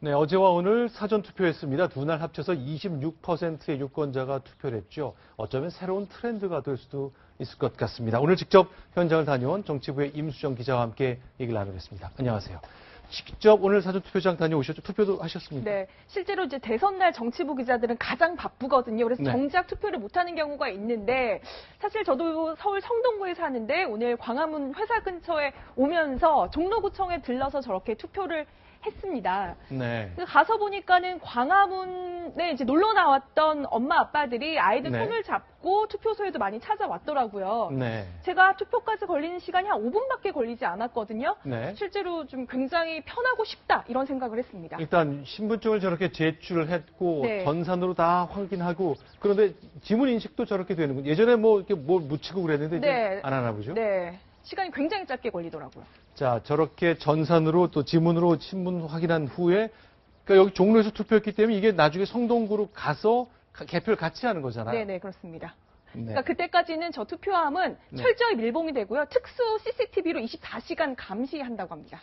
네, 어제와 오늘 사전투표했습니다. 두 날 합쳐서 26%의 유권자가 투표를 했죠. 어쩌면 새로운 트렌드가 될 수도 있을 것 같습니다. 오늘 직접 현장을 다녀온 정치부의 임수정 기자와 함께 얘기를 나누겠습니다. 안녕하세요. 직접 오늘 사전투표장 다녀오셨죠? 투표도 하셨습니까? 네, 실제로 이제 대선날 정치부 기자들은 가장 바쁘거든요. 그래서 네. 정작 투표를 못하는 경우가 있는데 사실 저도 서울 성동구에 사는데 오늘 광화문 회사 근처에 오면서 종로구청에 들러서 저렇게 투표를 했습니다. 네. 가서 보니까는 광화문에 이제 놀러 나왔던 엄마 아빠들이 아이들 네. 손을 잡고 투표소에도 많이 찾아왔더라고요. 네. 제가 투표까지 걸리는 시간이 한 5분밖에 걸리지 않았거든요. 네. 실제로 좀 굉장히 편하고 쉽다 이런 생각을 했습니다. 일단 신분증을 저렇게 제출을 했고 네. 전산으로 다 확인하고 그런데 지문 인식도 저렇게 되는군요. 예전에 뭐 이렇게 뭘 묻히고 그랬는데 이제 네. 안 하나 보죠? 네. 시간이 굉장히 짧게 걸리더라고요. 자, 저렇게 전산으로 또 지문으로 신분 확인한 후에 그러니까 여기 종로에서 투표했기 때문에 이게 나중에 성동구로 가서 개표를 같이 하는 거잖아요. 네네, 그렇습니다. 네. 그러니까 그때까지는 저 투표함은 네. 철저히 밀봉이 되고요. 특수 CCTV로 24시간 감시한다고 합니다.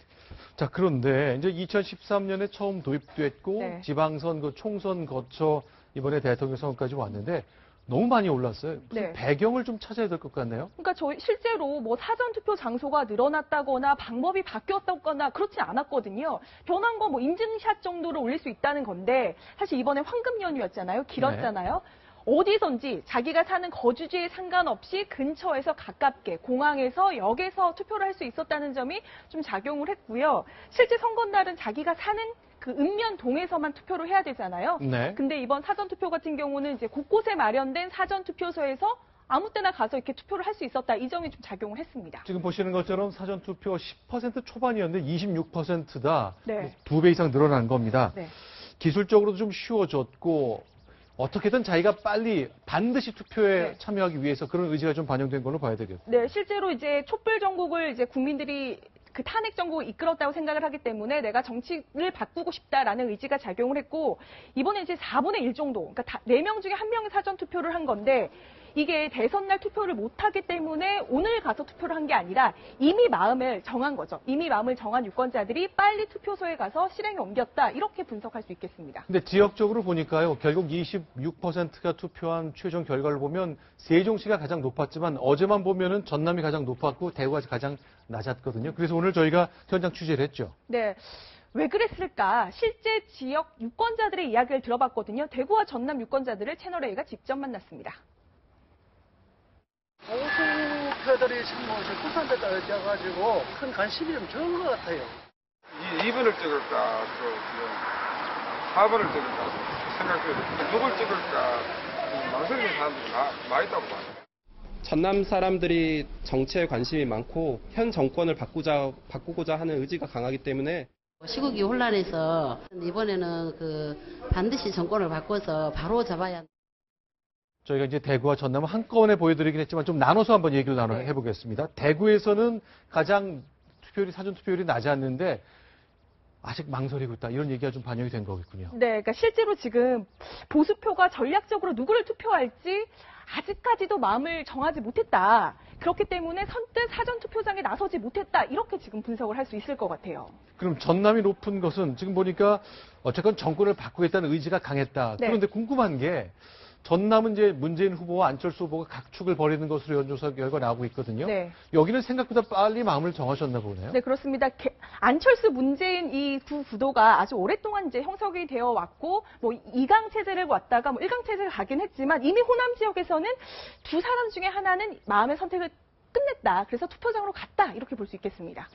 자, 그런데 이제 2013년에 처음 도입됐고 네. 지방선, 총선 거쳐 이번에 대통령 선거까지 왔는데 너무 많이 올랐어요. 무슨 네. 배경을 좀 찾아야 될 것 같네요. 그러니까 저희 실제로 뭐 사전 투표 장소가 늘어났다거나 방법이 바뀌었다거나 그렇지 않았거든요. 변한 건 뭐 인증샷 정도로 올릴 수 있다는 건데 사실 이번에 황금 연휴였잖아요. 길었잖아요. 어디선지 자기가 사는 거주지에 상관없이 근처에서 가깝게 공항에서 역에서 투표를 할 수 있었다는 점이 좀 작용을 했고요. 실제 선거날은 자기가 사는 그 읍면동에서만 투표를 해야 되잖아요. 네. 근데 이번 사전투표 같은 경우는 이제 곳곳에 마련된 사전투표소에서 아무 때나 가서 이렇게 투표를 할 수 있었다. 이 점이 좀 작용을 했습니다. 지금 보시는 것처럼 사전투표 10% 초반이었는데 26%다. 네. 2배 이상 늘어난 겁니다. 네. 기술적으로도 좀 쉬워졌고 어떻게든 자기가 빨리 반드시 투표에 네. 참여하기 위해서 그런 의지가 좀 반영된 걸로 봐야 되겠죠. 네, 실제로 이제 촛불 전국을 이제 국민들이 그 탄핵 정국을 이끌었다고 생각을 하기 때문에 내가 정치를 바꾸고 싶다라는 의지가 작용을 했고 이번에 이제 4분의 1 정도, 그러니까 4명 중에 1명이 사전 투표를 한 건데 이게 대선날 투표를 못하기 때문에 오늘 가서 투표를 한 게 아니라 이미 마음을 정한 거죠. 이미 마음을 정한 유권자들이 빨리 투표소에 가서 실행에 옮겼다. 이렇게 분석할 수 있겠습니다. 근데 지역적으로 보니까요, 결국 26%가 투표한 최종 결과를 보면 세종시가 가장 높았지만 어제만 보면은 전남이 가장 높았고 대구가 가장 낮았거든요. 그래서 오늘 저희가 현장 취재를 했죠. 네. 왜 그랬을까? 실제 지역 유권자들의 이야기를 들어봤거든요. 대구와 전남 유권자들을 채널A가 직접 만났습니다. 보수표들이 지금 국산대 따져가지고 큰 관심이 좀 적은 것 같아요. 2번을 찍을까, 또 4번을 찍을까 생각해요. 누굴 찍을까 망설이는 사람들이 많이 있다고 봐요. 전남 사람들이 정치에 관심이 많고 현 정권을 바꾸고자 하는 의지가 강하기 때문에 시국이 혼란해서 이번에는 반드시 정권을 바꿔서 바로 잡아야 한다. 저희가 이제 대구와 전남을 한꺼번에 보여드리긴 했지만 좀 나눠서 한번 얘기를 해보겠습니다. 대구에서는 가장 사전 투표율이 낮았는데 아직 망설이고 있다. 이런 얘기가 좀 반영이 된 거겠군요. 네, 그러니까 실제로 지금 보수표가 전략적으로 누구를 투표할지 아직까지도 마음을 정하지 못했다. 그렇기 때문에 선뜻 사전투표장에 나서지 못했다. 이렇게 지금 분석을 할 수 있을 것 같아요. 그럼 전남이 높은 것은 지금 보니까 어쨌건 정권을 바꾸겠다는 의지가 강했다. 네. 그런데 궁금한 게 전남은 이제 문재인 후보와 안철수 후보가 각축을 벌이는 것으로 여론조사 결과 나오고 있거든요. 네. 여기는 생각보다 빨리 마음을 정하셨나 보네요. 네, 그렇습니다. 안철수, 문재인 이 두 구도가 아주 오랫동안 이제 형성이 되어 왔고, 뭐 2강 체제를 왔다가 뭐 1강 체제를 가긴 했지만 이미 호남 지역에서는 두 사람 중에 하나는 마음의 선택을 끝냈다. 그래서 투표장으로 갔다. 이렇게 볼 수 있겠습니다.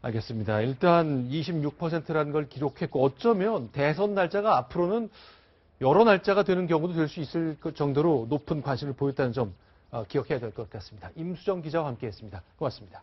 알겠습니다. 일단 26%라는 걸 기록했고 어쩌면 대선 날짜가 앞으로는 여러 날짜가 되는 경우도 될 수 있을 정도로 높은 관심을 보였다는 점 기억해야 될 것 같습니다. 임수정 기자와 함께했습니다. 고맙습니다.